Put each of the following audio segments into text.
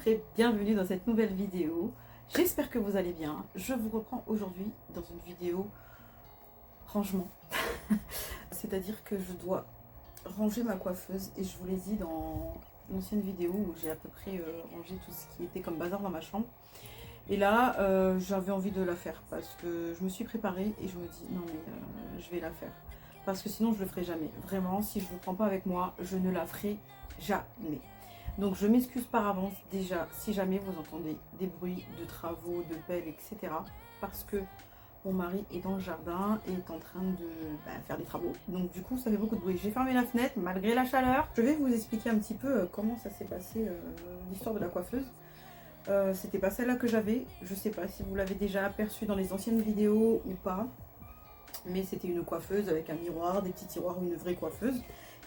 et bienvenue dans cette nouvelle vidéo. J'espère que vous allez bien. Je vous reprends aujourd'hui dans une vidéo rangement. C'est-à-dire que je dois ranger ma coiffeuse et je vous l'ai dit dans l'ancienne vidéo où j'ai à peu près rangé tout ce qui était comme bazar dans ma chambre. Et là, j'avais envie de la faire parce que je me suis préparée et je me dis non mais je vais la faire. Parce que sinon je le ferai jamais. Vraiment, si je ne vous prends pas avec moi, je ne la ferai jamais. Donc je m'excuse par avance déjà si jamais vous entendez des bruits de travaux, de pelles, etc. Parce que mon mari est dans le jardin et est en train de faire des travaux. Donc du coup ça fait beaucoup de bruit. J'ai fermé la fenêtre malgré la chaleur. Je vais vous expliquer un petit peu comment ça s'est passé l'histoire de la coiffeuse. C'était pas celle-là que j'avais. Je sais pas si vous l'avez déjà aperçue dans les anciennes vidéos ou pas. Mais c'était une coiffeuse avec un miroir, des petits tiroirs, une vraie coiffeuse.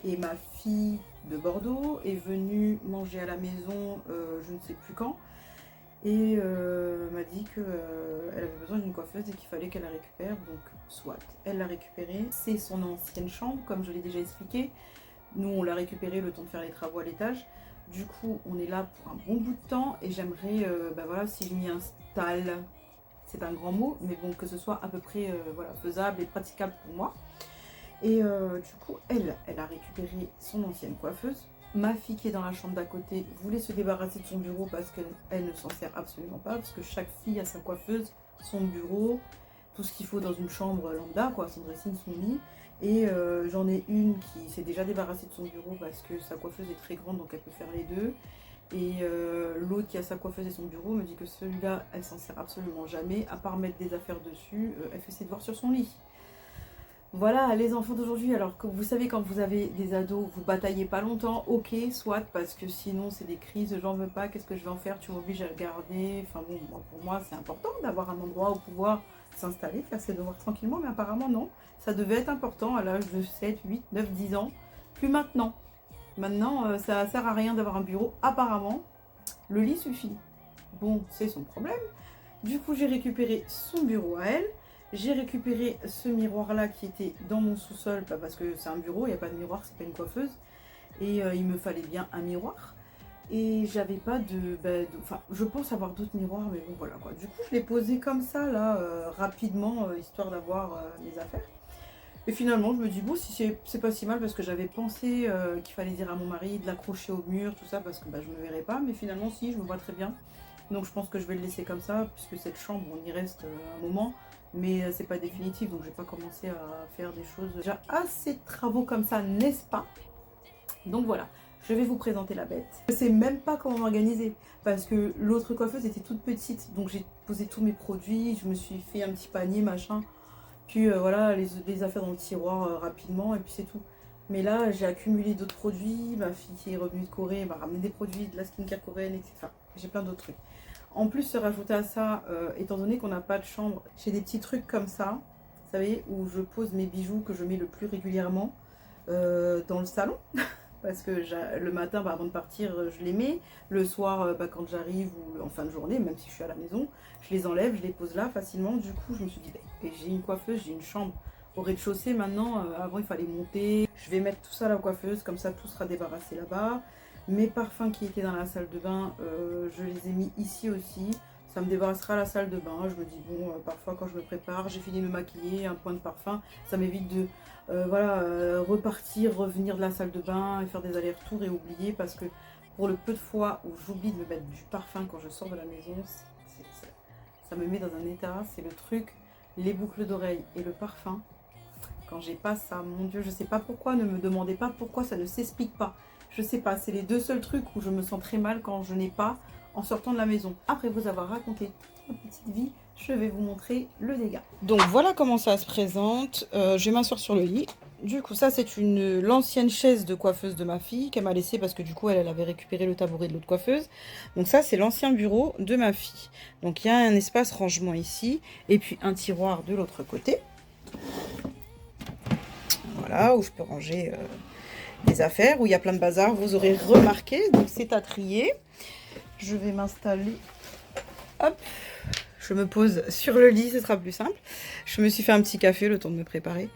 Et ma fille de Bordeaux est venue manger à la maison, je ne sais plus quand, et m'a dit qu'elle avait besoin d'une coiffeuse et qu'il fallait qu'elle la récupère, donc soit. Elle l'a récupérée, c'est son ancienne chambre, comme je l'ai déjà expliqué. Nous, on l'a récupérée le temps de faire les travaux à l'étage. Du coup, on est là pour un bon bout de temps, et j'aimerais, voilà, si je m'y installe, c'est un grand mot, mais bon, que ce soit à peu près voilà, faisable et praticable pour moi. Et du coup, elle a récupéré son ancienne coiffeuse. Ma fille qui est dans la chambre d'à côté voulait se débarrasser de son bureau parce qu'elle ne s'en sert absolument pas. Parce que chaque fille a sa coiffeuse, son bureau, tout ce qu'il faut dans une chambre lambda, quoi, son dressing, son lit. Et j'en ai une qui s'est déjà débarrassée de son bureau parce que sa coiffeuse est très grande, donc elle peut faire les deux. Et l'autre qui a sa coiffeuse et son bureau me dit que celui-là, elle s'en sert absolument jamais. À part mettre des affaires dessus, elle fait ses devoirs sur son lit. Voilà les enfants d'aujourd'hui, alors que vous savez quand vous avez des ados, vous bataillez pas longtemps, ok, soit, parce que sinon c'est des crises, j'en veux pas, qu'est-ce que je vais en faire, tu m'obliges à le garder, enfin bon, pour moi c'est important d'avoir un endroit où pouvoir s'installer, faire ses devoirs tranquillement, mais apparemment non, ça devait être important à l'âge de 7, 8, 9, 10 ans, plus maintenant. Maintenant ça sert à rien d'avoir un bureau, apparemment, le lit suffit. Bon, c'est son problème. Du coup j'ai récupéré son bureau à elle. J'ai récupéré ce miroir-là qui était dans mon sous-sol, parce que c'est un bureau, il n'y a pas de miroir, c'est pas une coiffeuse. Et il me fallait bien un miroir. Et j'avais pas enfin, je pense avoir d'autres miroirs, mais bon, voilà quoi. Du coup, je l'ai posé comme ça, là, rapidement, histoire d'avoir mes affaires. Et finalement, je me dis, bon, si c'est pas si mal, parce que j'avais pensé qu'il fallait dire à mon mari de l'accrocher au mur, tout ça, parce que je me verrais pas. Mais finalement, si, je me vois très bien. Donc je pense que je vais le laisser comme ça, puisque cette chambre, on y reste un moment. Mais c'est pas définitif, donc je vais pas commencer à faire des choses. Déjà assez de travaux comme ça, n'est-ce pas? Donc voilà, je vais vous présenter la bête. Je sais même pas comment m'organiser, parce que l'autre coiffeuse était toute petite, donc j'ai posé tous mes produits, je me suis fait un petit panier, machin. Puis voilà, les affaires dans le tiroir rapidement, et puis c'est tout. Mais là, j'ai accumulé d'autres produits, ma fille qui est revenue de Corée m'a ramené des produits, de la skincare coréenne, etc. J'ai plein d'autres trucs. En plus, se rajouter à ça, étant donné qu'on n'a pas de chambre, j'ai des petits trucs comme ça, vous savez, où je pose mes bijoux que je mets le plus régulièrement dans le salon. Parce que le matin, avant de partir, je les mets. Le soir, quand j'arrive ou en fin de journée, même si je suis à la maison, je les enlève, je les pose là facilement. Du coup, je me suis dit, j'ai une coiffeuse, j'ai une chambre au rez-de-chaussée maintenant. Avant, il fallait monter. Je vais mettre tout ça à la coiffeuse, comme ça, tout sera débarrassé là-bas. Mes parfums qui étaient dans la salle de bain, je les ai mis ici aussi. Ça me débarrassera la salle de bain. Je me dis, bon, parfois quand je me prépare, j'ai fini de me maquiller, un point de parfum. Ça m'évite de repartir, revenir de la salle de bain et faire des allers-retours et oublier. Parce que pour le peu de fois où j'oublie de me mettre du parfum quand je sors de la maison, ça me met dans un état. C'est le truc, les boucles d'oreilles et le parfum. Quand j'ai pas ça, mon Dieu, je sais pas pourquoi, ne me demandez pas pourquoi, ça ne s'explique pas. Je sais pas, c'est les deux seuls trucs où je me sens très mal quand je n'ai pas en sortant de la maison. Après vous avoir raconté toute ma petite vie, je vais vous montrer le dégât. Donc voilà comment ça se présente. Je vais m'asseoir sur le lit. Du coup, ça c'est l'ancienne chaise de coiffeuse de ma fille qu'elle m'a laissée parce que du coup elle avait récupéré le tabouret de l'autre coiffeuse. Donc ça c'est l'ancien bureau de ma fille. Donc il y a un espace rangement ici et puis un tiroir de l'autre côté. Voilà, où je peux ranger des affaires, où il y a plein de bazar, vous aurez remarqué, donc c'est à trier. Je vais m'installer, hop, je me pose sur le lit, ce sera plus simple. Je me suis fait un petit café, le temps de me préparer.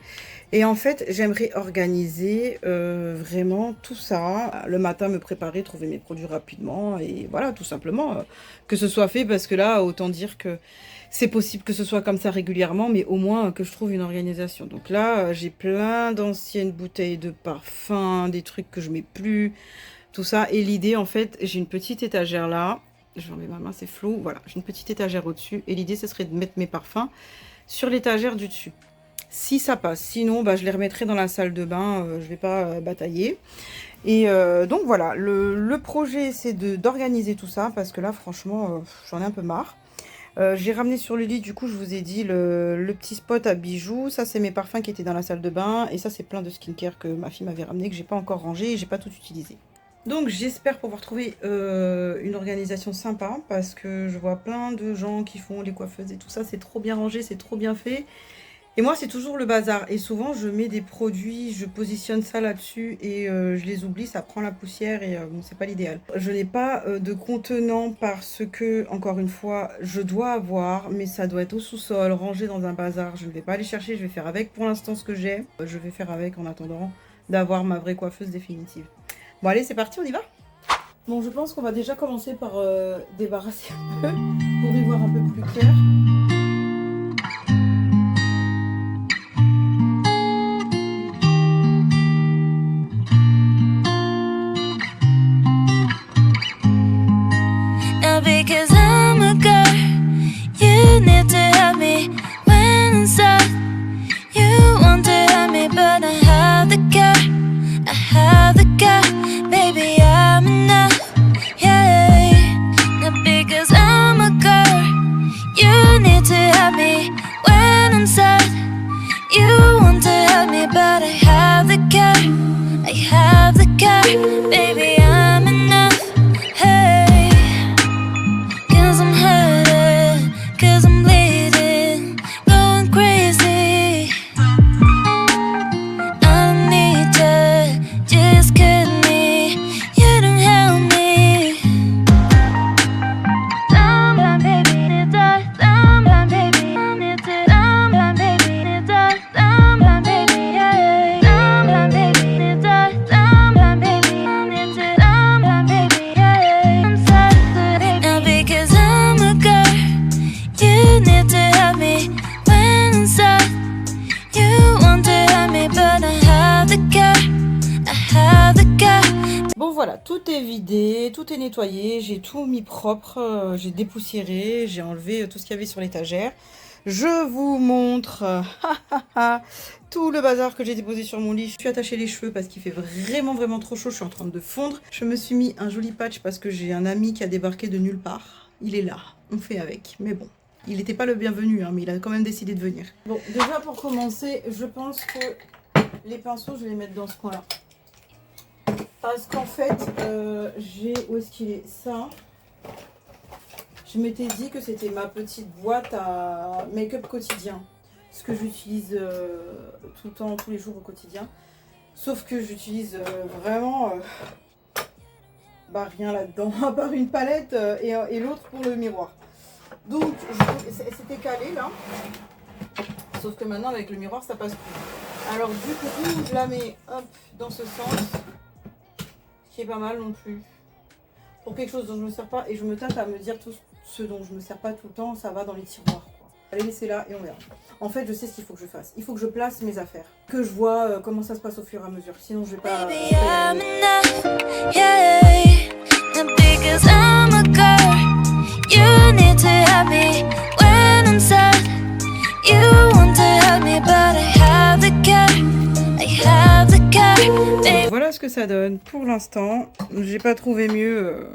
Et en fait, j'aimerais organiser vraiment tout ça. Le matin, me préparer, trouver mes produits rapidement. Et voilà, tout simplement, que ce soit fait. Parce que là, autant dire que c'est possible que ce soit comme ça régulièrement. Mais au moins que je trouve une organisation. Donc là, j'ai plein d'anciennes bouteilles de parfum, des trucs que je mets plus. Tout ça. Et l'idée, en fait, j'ai une petite étagère là. Je vais enlever ma main, c'est flou. Voilà, j'ai une petite étagère au-dessus. Et l'idée, ce serait de mettre mes parfums sur l'étagère du dessus. Si ça passe, sinon bah, je les remettrai dans la salle de bain, je vais pas batailler. Et donc voilà, le projet c'est d'organiser tout ça parce que là franchement j'en ai un peu marre. J'ai ramené sur le lit, du coup je vous ai dit le petit spot à bijoux. Ça c'est mes parfums qui étaient dans la salle de bain et ça c'est plein de skincare que ma fille m'avait ramené, que j'ai pas encore rangé et j'ai pas tout utilisé. Donc j'espère pouvoir trouver une organisation sympa parce que je vois plein de gens qui font les coiffeuses et tout ça, c'est trop bien rangé, c'est trop bien fait. Et moi, c'est toujours le bazar. Et souvent, je mets des produits, je positionne ça là-dessus et je les oublie, ça prend la poussière et bon, c'est pas l'idéal. Je n'ai pas de contenant parce que, encore une fois, je dois avoir, mais ça doit être au sous-sol, rangé dans un bazar. Je ne vais pas aller chercher, je vais faire avec pour l'instant ce que j'ai. Je vais faire avec en attendant d'avoir ma vraie coiffeuse définitive. Bon, allez, c'est parti, on y va? Bon, je pense qu'on va déjà commencer par débarrasser un peu pour y voir un peu plus clair. Because I'm a girl, you need to help me when inside. You want to help me, but I have the girl, I have the girl. Baby, I'm enough, yeah. Now because I'm a girl, you need to help me when I'm sad. You want to help me, but I have the girl, I have the girl. Baby, I'm enough, hey. I'm hurting, cause I'm bleeding, going crazy. I don't need you, just cut me, you don't help me. Someone baby, need to, someone baby, need to, someone baby, need to, someone baby, yeah. Someone baby, need to, someone baby, need to, someone baby, yeah. I'm sorry, now because you need to help me when inside. You want to help me, but I have the girl, I have the girl. Bon voilà, tout est vidé, tout est nettoyé, j'ai tout mis propre, j'ai dépoussiéré, j'ai enlevé tout ce qu'il y avait sur l'étagère. Je vous montre tout le bazar que j'ai déposé sur mon lit. Je suis attachée les cheveux parce qu'il fait vraiment trop chaud, je suis en train de fondre. Je me suis mis un joli patch parce que j'ai un ami qui a débarqué de nulle part. Il est là, on fait avec, mais bon. Il n'était pas le bienvenu, hein, mais il a quand même décidé de venir. Bon, déjà pour commencer, je pense que les pinceaux, je vais les mettre dans ce coin-là. Parce qu'en fait, j'ai... Où est-ce qu'il est? Ça. Je m'étais dit que c'était ma petite boîte à make-up quotidien. Ce que j'utilise tout le temps, tous les jours au quotidien. Sauf que j'utilise vraiment... rien là-dedans, à part une palette et l'autre pour le miroir. Donc, c'était calé là. Sauf que maintenant, avec le miroir, ça passe plus. Alors, du coup, je la mets hop, dans ce sens. Qui est pas mal non plus. Pour quelque chose dont je ne me sers pas. Et je me tâte à me dire tout ce dont je ne me sers pas tout le temps, ça va dans les tiroirs. Quoi. Allez, laissez là et on verra. En fait, je sais ce qu'il faut que je fasse. Il faut que je place mes affaires. Que je vois comment ça se passe au fur et à mesure. Sinon, je vais pas... Baby, I'm enough, yeah. And because I'm a girl, you need to help me when I'm sad. You want to help me, but I have the girl, I have the girl, baby. Voilà ce que ça donne pour l'instant. J'ai pas trouvé mieux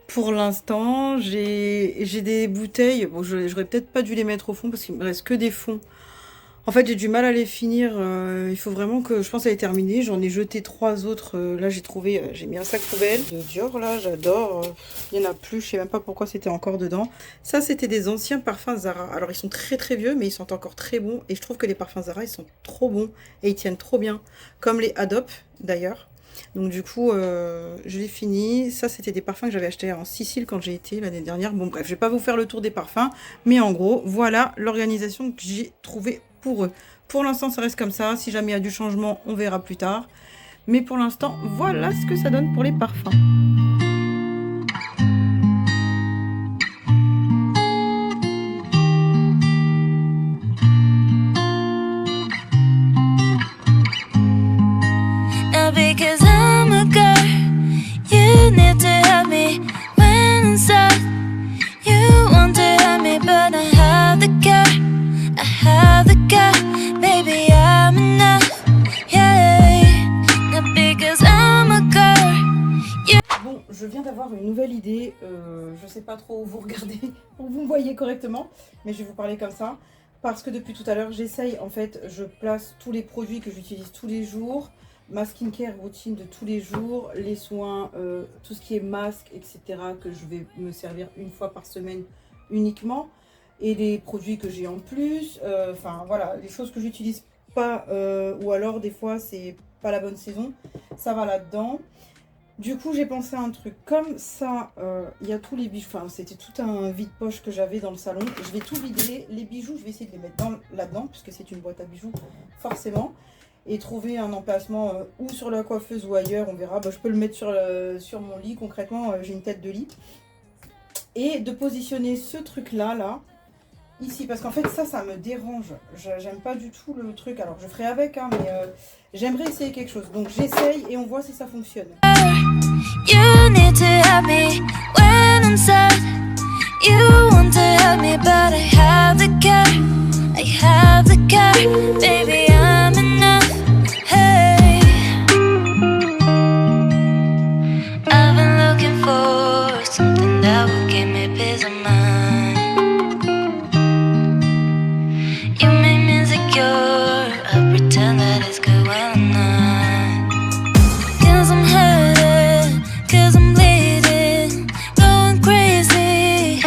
pour l'instant. J'ai des bouteilles. Bon, j'aurais peut-être pas dû les mettre au fond parce qu'il me reste que des fonds. En fait, j'ai du mal à les finir. Il faut vraiment que... Je pense qu'elle est terminée. J'en ai jeté 3 autres. Là, j'ai trouvé... j'ai mis un sac poubelle de Dior, là. J'adore. Il n'y en a plus. Je sais même pas pourquoi c'était encore dedans. Ça, c'était des anciens parfums Zara. Alors, ils sont très vieux, mais ils sont encore très bons. Et je trouve que les parfums Zara, ils sont trop bons. Et ils tiennent trop bien. Comme les Adop, d'ailleurs. Donc, du coup, je l'ai fini. Ça, c'était des parfums que j'avais achetés en Sicile quand j'ai été l'année dernière. Bon, bref, je vais pas vous faire le tour des parfums. Mais en gros, voilà l'organisation que j'ai trouvée pour eux. Pour l'instant, ça reste comme ça. Si jamais il y a du changement, on verra plus tard. Mais pour l'instant, voilà ce que ça donne pour les parfums. Now because I'm a girl, you need to help me when inside. You want to help me, but I have the care. I have the care, baby, I'm enough, yeah. Now because I'm a girl. Bon, je viens d'avoir une nouvelle idée. Je sais pas trop où vous regardez, où vous me voyez correctement, mais je vais vous parler comme ça. Parce que depuis tout à l'heure, j'essaye, en fait, je place tous les produits que j'utilise tous les jours. Ma skincare routine de tous les jours, les soins, tout ce qui est masque, etc. que je vais me servir une fois par semaine uniquement. Et les produits que j'ai en plus, enfin voilà, les choses que j'utilise pas, ou alors des fois c'est pas la bonne saison, ça va là-dedans. Du coup j'ai pensé à un truc, comme ça, il y a tous les bijoux, enfin c'était tout un vide-poche que j'avais dans le salon. Je vais tout vider, les bijoux je vais essayer de les mettre là-dedans, puisque c'est une boîte à bijoux forcément. Et trouver un emplacement ou sur la coiffeuse ou ailleurs, on verra. Bah, je peux le mettre sur mon lit, concrètement j'ai une tête de lit. Et de positionner ce truc là, ici, parce qu'en fait ça me dérange. J'aime pas du tout le truc, alors je ferai avec, hein, mais j'aimerais essayer quelque chose. Donc j'essaye et on voit si ça fonctionne. You need to help me when I'm sad. You want to help me, but I have the care. I have the care, baby, I'm enough. Hey, I've been looking for something that will give me peace of mind. You make me insecure, I pretend that it's good when I'm not. 'Cause I'm hurting, 'cause I'm bleeding, going crazy.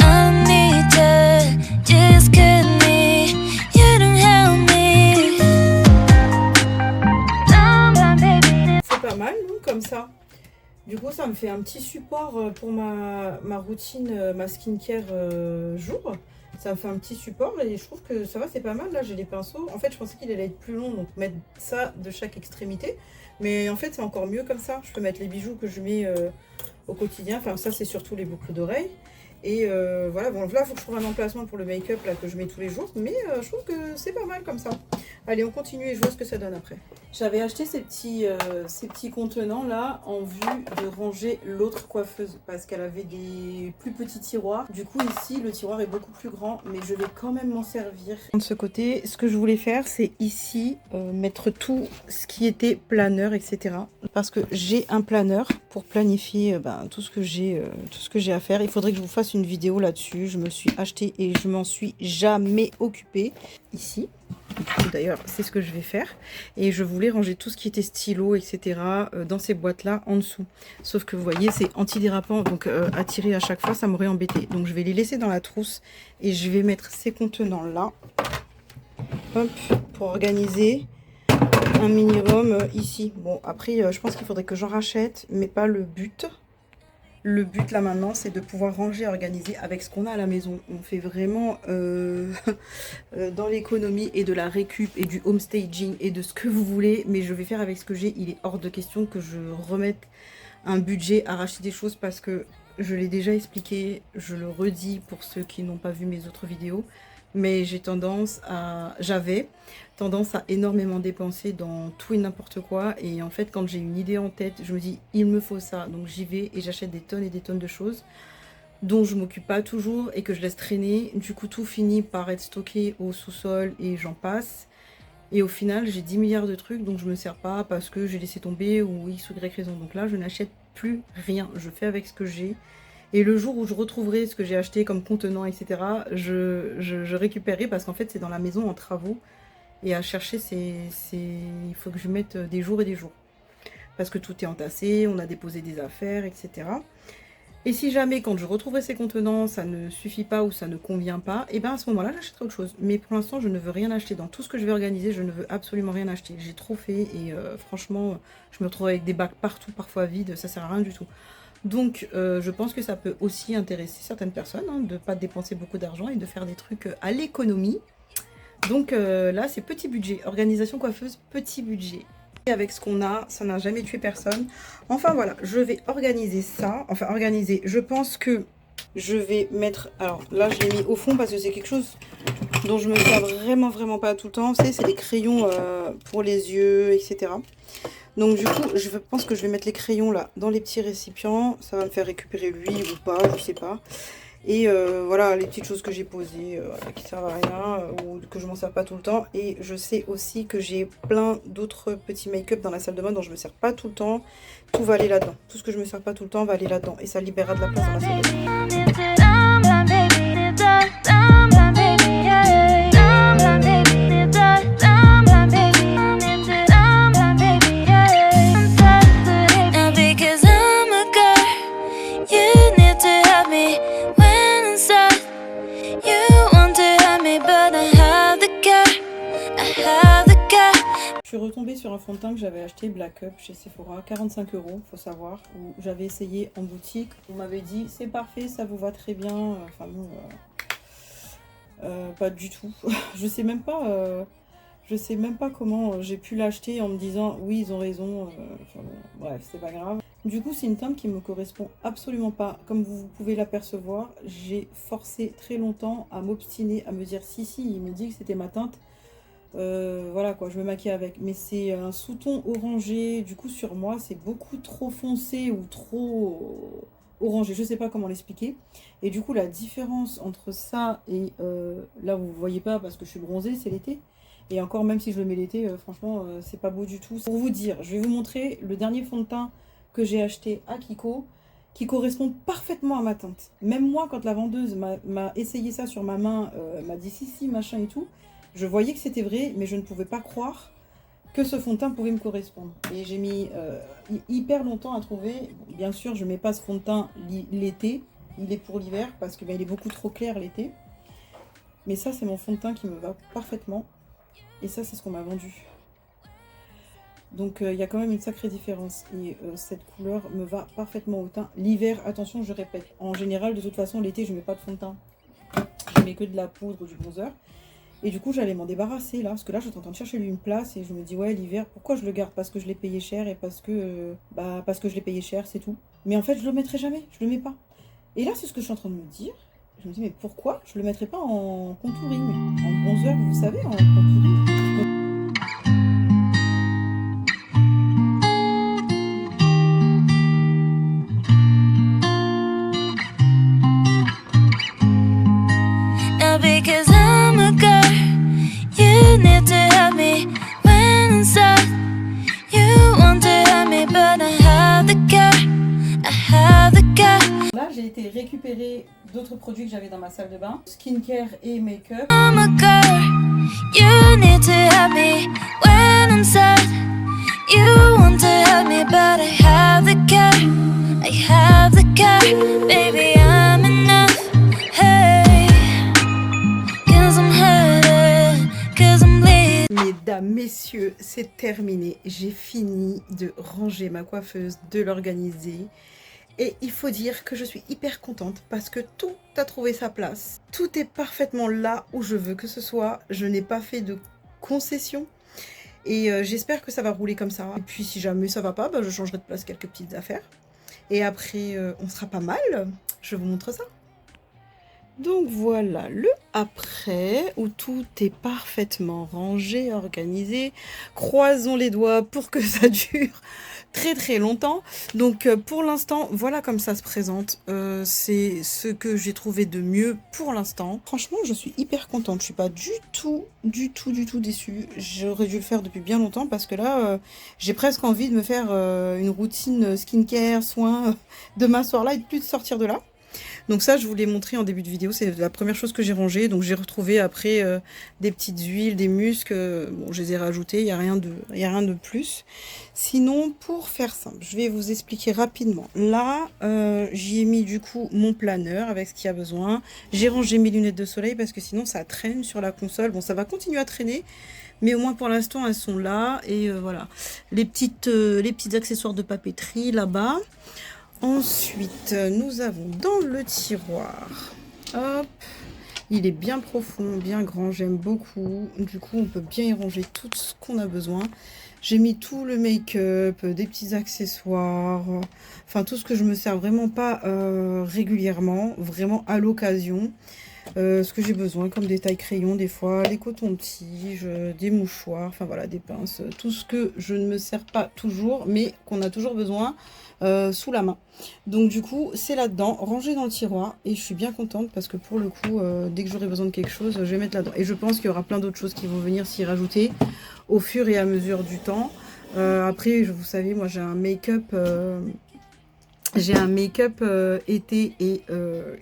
I need to just cut me, you don't help me. C'est pas mal, non, comme ça. Du coup, ça me fait un petit support pour ma routine, ma skincare jour. Ça me fait un petit support et je trouve que ça va, c'est pas mal. Là, j'ai les pinceaux. En fait, je pensais qu'il allait être plus long, donc mettre ça de chaque extrémité. Mais en fait, c'est encore mieux comme ça. Je peux mettre les bijoux que je mets au quotidien. Enfin, ça, c'est surtout les boucles d'oreilles. Et voilà, bon, là, il faut que je trouve un emplacement pour le make-up là que je mets tous les jours. Mais je trouve que c'est pas mal comme ça. Allez, on continue et je vois ce que ça donne après. J'avais acheté ces petits contenants là en vue de ranger l'autre coiffeuse parce qu'elle avait des plus petits tiroirs. Du coup ici le tiroir est beaucoup plus grand, mais je vais quand même m'en servir. De ce côté, ce que je voulais faire, c'est ici mettre tout ce qui était planeur, etc. Parce que j'ai un planeur pour planifier tout ce que j'ai à faire. Il faudrait que je vous fasse une vidéo là-dessus. Je me suis acheté et je m'en suis jamais occupée ici. D'ailleurs, c'est ce que je vais faire. Et je voulais ranger tout ce qui était stylo, etc. Dans ces boîtes-là en dessous. Sauf que vous voyez, c'est antidérapant. Donc, à tirer à chaque fois, ça m'aurait embêté. Donc, je vais les laisser dans la trousse. Et je vais mettre ces contenants-là. Hop, pour organiser un minimum ici. Bon, après, je pense qu'il faudrait que j'en rachète. Mais pas le but. Le but là maintenant, c'est de pouvoir ranger, organiser avec ce qu'on a à la maison. On fait vraiment dans l'économie et de la récup et du home staging et de ce que vous voulez. Mais je vais faire avec ce que j'ai. Il est hors de question que je remette un budget à racheter des choses parce que je l'ai déjà expliqué. Je le redis pour ceux qui n'ont pas vu mes autres vidéos. Mais j'avais tendance à énormément dépenser dans tout et n'importe quoi. Et en fait, quand j'ai une idée en tête, je me dis, il me faut ça. Donc j'y vais et j'achète des tonnes et des tonnes de choses dont je m'occupe pas toujours et que je laisse traîner. Du coup, tout finit par être stocké au sous-sol et j'en passe. Et au final, j'ai 10 milliards de trucs dont je me sers pas parce que j'ai laissé tomber ou X ou Y raison. Donc là, je n'achète plus rien. Je fais avec ce que j'ai. Et le jour où je retrouverai ce que j'ai acheté comme contenant, etc., je récupérerai parce qu'en fait, c'est dans la maison en travaux. Et à chercher, il faut que je mette des jours et des jours. Parce que tout est entassé, on a déposé des affaires, etc. Et si jamais, quand je retrouverai ces contenants, ça ne suffit pas ou ça ne convient pas, et bien à ce moment-là, j'achèterai autre chose. Mais pour l'instant, je ne veux rien acheter. Dans tout ce que je vais organiser, je ne veux absolument rien acheter. J'ai trop fait et franchement, je me retrouve avec des bacs partout, parfois vides, ça sert à rien du tout. Donc je pense que ça peut aussi intéresser certaines personnes, hein, de ne pas dépenser beaucoup d'argent et de faire des trucs à l'économie. Donc là, c'est petit budget. Organisation coiffeuse, petit budget. Et avec ce qu'on a, ça n'a jamais tué personne. Enfin voilà, je vais organiser ça. Enfin organiser, je pense que je vais mettre... Alors là, je l'ai mis au fond parce que c'est quelque chose dont je me sers vraiment pas tout le temps. Vous savez, c'est les crayons pour les yeux, etc. Donc du coup, je pense que je vais mettre les crayons là dans les petits récipients. Ça va me faire récupérer l'huile ou pas, je sais pas. Et voilà, les petites choses que j'ai posées qui servent à rien ou que je m'en sers pas tout le temps. Et je sais aussi que j'ai plein d'autres petits make-up dans la salle de bain dont je me sers pas tout le temps. Tout va aller là-dedans. Tout ce que je me sers pas tout le temps va aller là-dedans. Et ça libérera de la place dans la salle de bain. Je suis retombée sur un fond de teint que j'avais acheté Black Up chez Sephora, 45 €, faut savoir, où j'avais essayé en boutique. On m'avait dit c'est parfait, ça vous va très bien. Enfin bon, pas du tout. Je sais même pas comment j'ai pu l'acheter en me disant oui ils ont raison. Enfin bon, bref, c'est pas grave. Du coup, c'est une teinte qui me correspond absolument pas. Comme vous pouvez l'apercevoir, j'ai forcé très longtemps à m'obstiner, à me dire si il me dit que c'était ma teinte. Voilà quoi, je me maquille avec, mais c'est un sous-ton orangé, du coup sur moi c'est beaucoup trop foncé ou trop orangé, je sais pas comment l'expliquer. Et du coup la différence entre ça et là vous voyez pas parce que je suis bronzée, c'est l'été. Et encore même si je le mets l'été, franchement c'est pas beau du tout. Pour vous dire, je vais vous montrer le dernier fond de teint que j'ai acheté à Kiko, qui correspond parfaitement à ma teinte. Même moi quand la vendeuse m'a essayé ça sur ma main, m'a dit si machin et tout, je voyais que c'était vrai, mais je ne pouvais pas croire que ce fond de teint pouvait me correspondre. Et j'ai mis hyper longtemps à trouver. Bon, bien sûr, je ne mets pas ce fond de teint l'été. Il est pour l'hiver parce que il est beaucoup trop clair l'été. Mais ça, c'est mon fond de teint qui me va parfaitement. Et ça, c'est ce qu'on m'a vendu. Donc, il y a quand même une sacrée différence. Et cette couleur me va parfaitement au teint. L'hiver, attention, je répète. En général, de toute façon, l'été, je ne mets pas de fond de teint. Je mets que de la poudre ou du bronzer. Et du coup, j'allais m'en débarrasser là, parce que là, j'étais en train de chercher lui une place et je me dis, ouais, l'hiver, pourquoi je le garde? Parce que je l'ai payé cher et parce que je l'ai payé cher, c'est tout. Mais en fait, je le mettrai jamais, je le mets pas. Et là, c'est ce que je suis en train de me dire. Je me dis, mais pourquoi je le mettrais pas en contouring, en bronzer, vous savez, en contouring. Because I'm a girl, you need to help me when inside. You want to help me, but I have the care. Là, j'ai été récupérer d'autres produits que j'avais dans ma salle de bain, skincare et make-up. I'm a girl, you need to help me when I'm sad. You want to help me, but I have the care. Baby, I'm enough. Mesdames, messieurs, c'est terminé. J'ai fini de ranger ma coiffeuse, de l'organiser. Et il faut dire que je suis hyper contente parce que tout a trouvé sa place. Tout est parfaitement là où je veux que ce soit. Je n'ai pas fait de concessions. Et j'espère que ça va rouler comme ça. Et puis si jamais ça va pas, je changerai de place quelques petites affaires. Et après, on sera pas mal. Je vous montre ça. Donc voilà le après où tout est parfaitement rangé, organisé. Croisons les doigts pour que ça dure très longtemps. Donc pour l'instant, voilà comme ça se présente. C'est ce que j'ai trouvé de mieux pour l'instant. Franchement, je suis hyper contente. Je suis pas du tout déçue. J'aurais dû le faire depuis bien longtemps parce que là, j'ai presque envie de me faire une routine skincare, soins demain soir là et de plus de sortir de là. Donc ça, je vous l'ai montré en début de vidéo, c'est la première chose que j'ai rangée. Donc j'ai retrouvé après des petites huiles, des muscs, bon, je les ai rajoutés, il n'y a rien de plus. Sinon, pour faire simple, je vais vous expliquer rapidement. Là, j'y ai mis du coup mon planeur avec ce qu'il y a besoin. J'ai rangé mes lunettes de soleil parce que sinon ça traîne sur la console. Bon, ça va continuer à traîner, mais au moins pour l'instant, elles sont là. Et voilà, les petits accessoires de papeterie là-bas. Ensuite, nous avons dans le tiroir, hop, Il est bien profond, bien grand, j'aime beaucoup. Du coup, on peut bien y ranger tout ce qu'on a besoin. J'ai mis tout le make-up, des petits accessoires, enfin tout ce que je me sers vraiment pas régulièrement, vraiment à l'occasion. Ce que j'ai besoin, comme des tailles crayons des fois, des cotons-tiges, des mouchoirs, enfin voilà, des pinces, tout ce que je ne me sers pas toujours, mais qu'on a toujours besoin sous la main. Donc du coup, c'est là-dedans, rangé dans le tiroir, et je suis bien contente parce que pour le coup, dès que j'aurai besoin de quelque chose, je vais mettre là-dedans. Et je pense qu'il y aura plein d'autres choses qui vont venir s'y rajouter au fur et à mesure du temps. Après, vous savez, moi j'ai un make-up... été et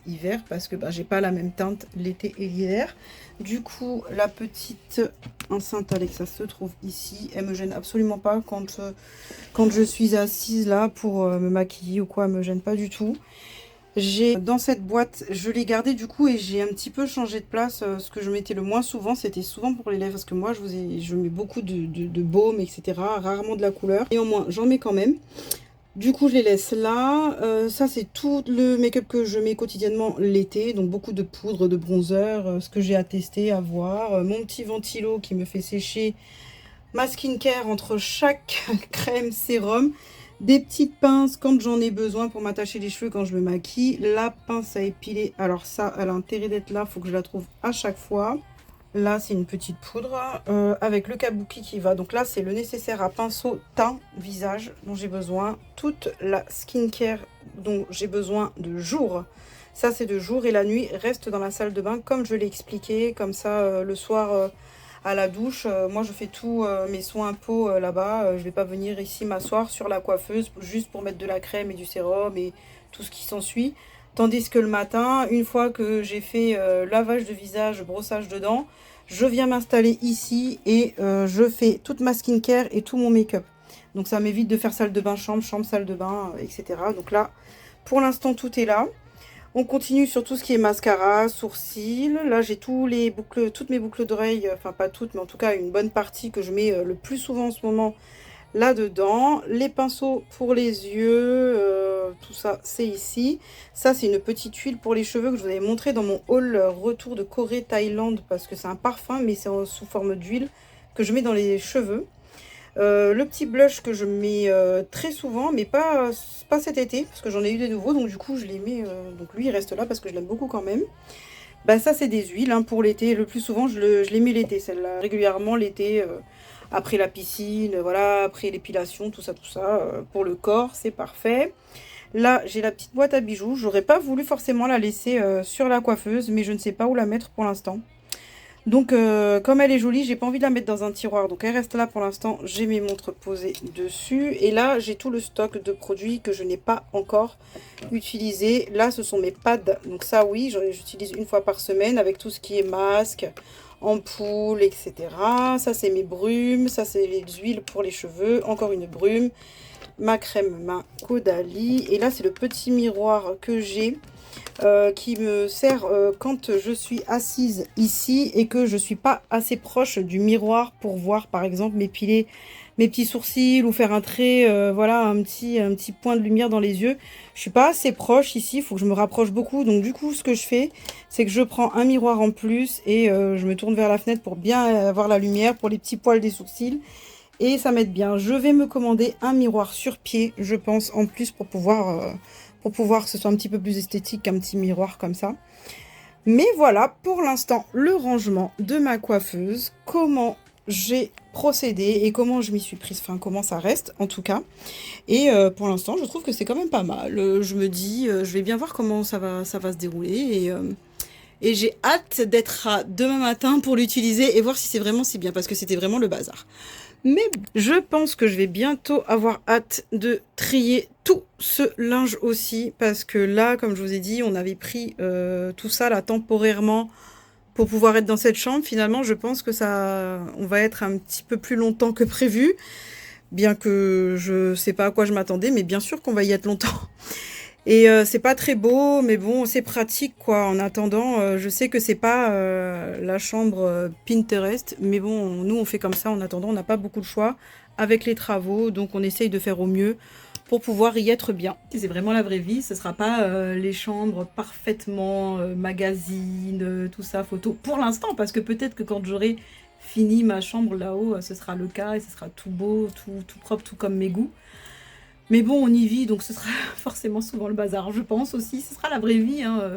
hiver parce que j'ai pas la même teinte l'été et l'hiver. Du coup, la petite enceinte Alexa se trouve ici. Elle me gêne absolument pas quand je suis assise là pour me maquiller ou quoi. Elle me gêne pas du tout. J'ai dans cette boîte, je l'ai gardée du coup et j'ai un petit peu changé de place. Ce que je mettais le moins souvent, c'était souvent pour les lèvres parce que moi je mets beaucoup de baume, etc. Rarement de la couleur. Néanmoins, j'en mets quand même. Du coup, je les laisse là. Ça, c'est tout le make-up que je mets quotidiennement l'été. Donc, beaucoup de poudre, de bronzer, ce que j'ai à tester, à voir. Mon petit ventilo qui me fait sécher ma skincare entre chaque crème, sérum. Des petites pinces quand j'en ai besoin pour m'attacher les cheveux quand je me maquille. La pince à épiler. Alors ça, elle a intérêt d'être là. Il faut que je la trouve à chaque fois. Là, c'est une petite poudre avec le kabuki qui va. Donc là, c'est le nécessaire à pinceau teint visage dont j'ai besoin. Toute la skincare dont j'ai besoin de jour. Ça, c'est de jour et la nuit reste dans la salle de bain comme je l'ai expliqué. Comme ça, le soir à la douche, moi, je fais tous mes soins peau là-bas. Je vais pas venir ici m'asseoir sur la coiffeuse juste pour mettre de la crème et du sérum et tout ce qui s'ensuit. Tandis que le matin, une fois que j'ai fait lavage de visage, brossage de dents, je viens m'installer ici et je fais toute ma skincare et tout mon make-up. Donc ça m'évite de faire salle de bain, chambre, salle de bain, etc. Donc là, pour l'instant, tout est là. On continue sur tout ce qui est mascara, sourcils. Là, j'ai toutes mes boucles d'oreilles, enfin pas toutes, mais en tout cas une bonne partie que je mets le plus souvent en ce moment là-dedans. Les pinceaux pour les yeux, tout ça, c'est ici. Ça, c'est une petite huile pour les cheveux que je vous avais montré dans mon haul retour de Corée, Thaïlande, parce que c'est un parfum, mais c'est sous forme d'huile que je mets dans les cheveux. Le petit blush que je mets très souvent, mais pas cet été, parce que j'en ai eu des nouveaux, donc du coup, je les mets... donc lui, il reste là, parce que je l'aime beaucoup quand même. Ça, c'est des huiles hein, pour l'été. Le plus souvent, je les mets l'été, celle-là. Régulièrement, l'été... après la piscine, voilà, après l'épilation, tout ça, pour le corps, c'est parfait. Là, j'ai la petite boîte à bijoux. J'aurais pas voulu forcément la laisser sur la coiffeuse, mais je ne sais pas où la mettre pour l'instant. Donc, comme elle est jolie, j'ai pas envie de la mettre dans un tiroir. Donc, elle reste là pour l'instant. J'ai mes montres posées dessus. Et là, j'ai tout le stock de produits que je n'ai pas encore utilisé. Là, ce sont mes pads. Donc, ça, oui, j'utilise une fois par semaine avec tout ce qui est masque, ampoule, etc. Ça, c'est mes brumes. Ça, c'est les huiles pour les cheveux. Encore une brume. Ma crème, ma Caudalie. Et là, c'est le petit miroir que j'ai. Qui me sert quand je suis assise ici et que je suis pas assez proche du miroir pour voir par exemple m'épiler mes petits sourcils ou faire un trait, voilà, un petit point de lumière dans les yeux. Je suis pas assez proche ici, il faut que je me rapproche beaucoup. Donc du coup, ce que je fais, c'est que je prends un miroir en plus et je me tourne vers la fenêtre pour bien avoir la lumière pour les petits poils des sourcils. Et ça m'aide bien. Je vais me commander un miroir sur pied, je pense, en plus pour pouvoir que ce soit un petit peu plus esthétique qu'un petit miroir comme ça. Mais voilà, pour l'instant, le rangement de ma coiffeuse, comment j'ai procédé et comment je m'y suis prise, enfin comment ça reste en tout cas. Et pour l'instant, je trouve que c'est quand même pas mal. Je me dis, je vais bien voir comment ça va se dérouler et j'ai hâte d'être à demain matin pour l'utiliser et voir si c'est vraiment si bien parce que c'était vraiment le bazar. Mais je pense que je vais bientôt avoir hâte de trier tout ce linge aussi. Parce que là, comme je vous ai dit, on avait pris tout ça là temporairement pour pouvoir être dans cette chambre. Finalement, je pense que on va être un petit peu plus longtemps que prévu. Bien que je sais pas à quoi je m'attendais, mais bien sûr qu'on va y être longtemps. Et c'est pas très beau, mais bon, c'est pratique quoi. En attendant, je sais que c'est pas la chambre Pinterest, mais bon, nous on fait comme ça. En attendant, on n'a pas beaucoup de choix avec les travaux, donc on essaye de faire au mieux pour pouvoir y être bien. Si c'est vraiment la vraie vie, ce ne sera pas les chambres parfaitement magazine, tout ça, photo, pour l'instant, parce que peut-être que quand j'aurai fini ma chambre là-haut, ce sera le cas et ce sera tout beau, tout propre, tout comme mes goûts. Mais bon, on y vit, donc ce sera forcément souvent le bazar. Je pense aussi, ce sera la vraie vie. Hein.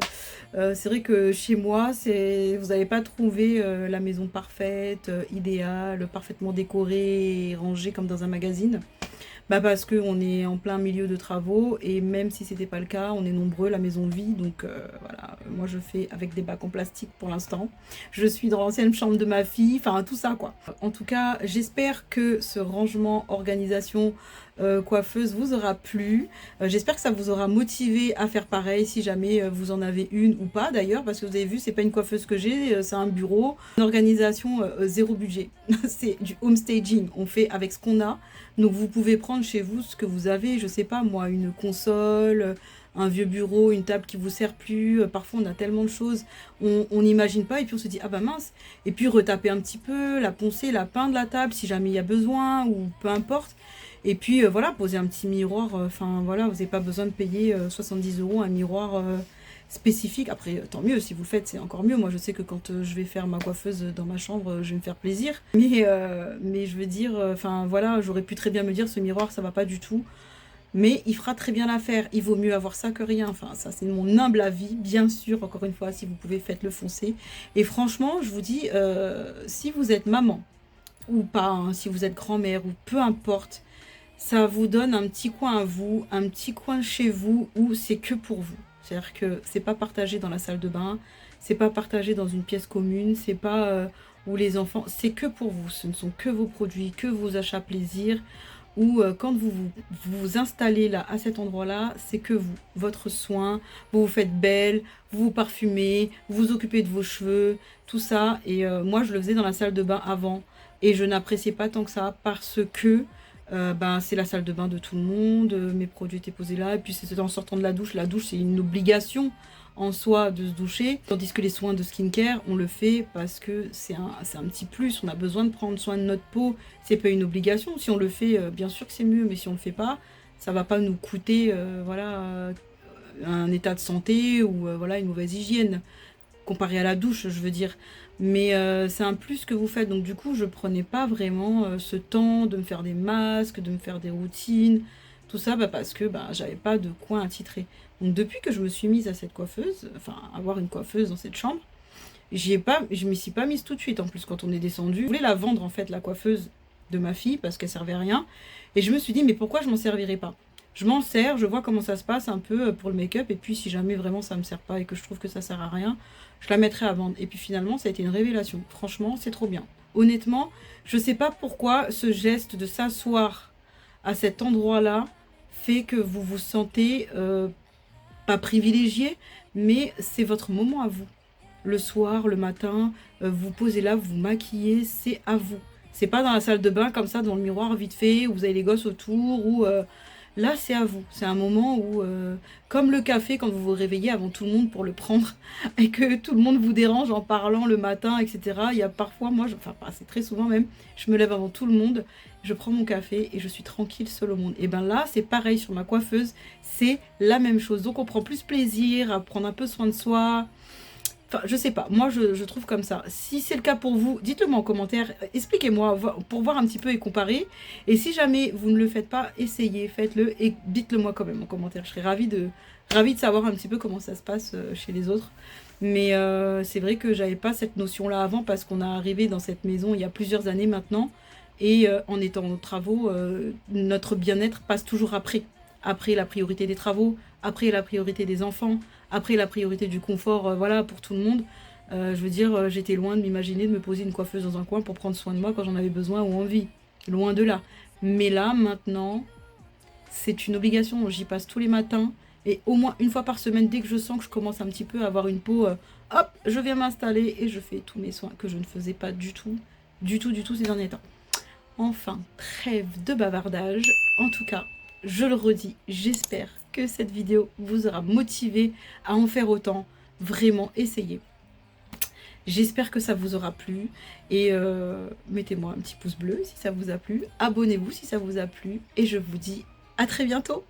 C'est vrai que chez moi, vous n'allez pas trouvé la maison parfaite, idéale, parfaitement décorée et rangée comme dans un magazine. Bah parce qu'on est en plein milieu de travaux et même si c'était pas le cas, on est nombreux, la maison vit. Donc voilà, moi je fais avec des bacs en plastique pour l'instant. Je suis dans l'ancienne chambre de ma fille, enfin tout ça quoi. En tout cas, j'espère que ce rangement, organisation, coiffeuse vous aura plu. J'espère que ça vous aura motivé à faire pareil si jamais vous en avez une ou pas d'ailleurs, parce que vous avez vu, c'est pas une coiffeuse que j'ai, c'est un bureau, une organisation zéro budget. C'est du home staging, on fait avec ce qu'on a. Donc vous pouvez prendre chez vous ce que vous avez, je sais pas moi, une console, un vieux bureau, une table qui vous sert plus. Parfois on a tellement de choses, on n'imagine pas et puis on se dit ah bah mince. Et puis retaper un petit peu, la poncer, la peindre la table si jamais il y a besoin ou peu importe. Et puis voilà, poser un petit miroir, enfin voilà, vous n'avez pas besoin de payer 70 € un miroir spécifique. Après, tant mieux, si vous le faites, c'est encore mieux. Moi, je sais que quand je vais faire ma coiffeuse dans ma chambre, je vais me faire plaisir. Mais je veux dire, enfin voilà, j'aurais pu très bien me dire, ce miroir, ça va pas du tout. Mais il fera très bien l'affaire. Il vaut mieux avoir ça que rien. Enfin, ça, c'est mon humble avis. Bien sûr, encore une fois, si vous pouvez, faites-le foncer. Et franchement, je vous dis, si vous êtes maman ou pas, hein, si vous êtes grand-mère ou peu importe, ça vous donne un petit coin à vous, un petit coin chez vous où c'est que pour vous. C'est-à-dire que c'est pas partagé dans la salle de bain, c'est pas partagé dans une pièce commune, c'est pas où les enfants, c'est que pour vous. Ce ne sont que vos produits, que vos achats plaisir. Ou quand vous installez là, à cet endroit-là, c'est que vous, votre soin, vous vous faites belle, vous vous parfumez, vous vous occupez de vos cheveux, tout ça. Et moi, je le faisais dans la salle de bain avant. Et je n'appréciais pas tant que ça parce que c'est la salle de bain de tout le monde, mes produits étaient posés là, et puis c'était en sortant de la douche c'est une obligation en soi de se doucher, tandis que les soins de skincare, on le fait parce que c'est un petit plus, on a besoin de prendre soin de notre peau, c'est pas une obligation, si on le fait, bien sûr que c'est mieux, mais si on le fait pas, ça va pas nous coûter, un état de santé ou voilà, une mauvaise hygiène, comparé à la douche, je veux dire. Mais c'est un plus que vous faites. Donc du coup, je prenais pas vraiment ce temps de me faire des masques, de me faire des routines, tout ça, parce que j'avais pas de coin attitré. Donc depuis que je me suis mise à cette coiffeuse, enfin avoir une coiffeuse dans cette chambre, je m'y suis pas mise tout de suite. En plus, quand on est descendu, je voulais la vendre en fait, la coiffeuse de ma fille, parce qu'elle servait à rien. Et je me suis dit, mais pourquoi je m'en servirais pas? Je m'en sers, je vois comment ça se passe un peu pour le make-up, et puis si jamais vraiment ça me sert pas et que je trouve que ça sert à rien, je la mettrai à vendre. Et puis finalement, ça a été une révélation. Franchement, c'est trop bien. Honnêtement, je sais pas pourquoi ce geste de s'asseoir à cet endroit-là fait que vous vous sentez pas privilégié, mais c'est votre moment à vous. Le soir, le matin, vous posez là, vous vous maquillez, c'est à vous. C'est pas dans la salle de bain comme ça, dans le miroir vite fait, où vous avez les gosses autour, ou là c'est à vous. C'est un moment où, comme le café, quand vous vous réveillez avant tout le monde pour le prendre, et que tout le monde vous dérange en parlant le matin, etc. Il y a parfois, c'est très souvent même, je me lève avant tout le monde, je prends mon café et je suis tranquille seule au monde. Et ben là, c'est pareil sur ma coiffeuse, c'est la même chose. Donc on prend plus plaisir à prendre un peu soin de soi. Enfin, je sais pas, moi je trouve comme ça. Si c'est le cas pour vous, dites-le moi en commentaire, expliquez-moi pour voir un petit peu et comparer. Et si jamais vous ne le faites pas, essayez, faites-le et dites-le moi quand même en commentaire. Je serais ravie de savoir un petit peu comment ça se passe chez les autres. Mais c'est vrai que j'avais pas cette notion-là avant parce qu'on est arrivé dans cette maison il y a plusieurs années maintenant. Et en étant aux travaux, notre bien-être passe toujours après. Après la priorité des travaux, après la priorité des enfants, après la priorité du confort, voilà, pour tout le monde. Je veux dire, j'étais loin de m'imaginer de me poser une coiffeuse dans un coin pour prendre soin de moi quand j'en avais besoin ou envie. Loin de là. Mais là, maintenant, c'est une obligation. J'y passe tous les matins. Et au moins une fois par semaine, dès que je sens que je commence un petit peu à avoir une peau, hop, je viens m'installer et je fais tous mes soins que je ne faisais pas du tout ces derniers temps. Enfin, trêve de bavardage. En tout cas, je le redis, j'espère que cette vidéo vous aura motivé à en faire autant. Vraiment, essayez. J'espère que ça vous aura plu. Et mettez-moi un petit pouce bleu si ça vous a plu. Abonnez-vous si ça vous a plu. Et je vous dis À très bientôt.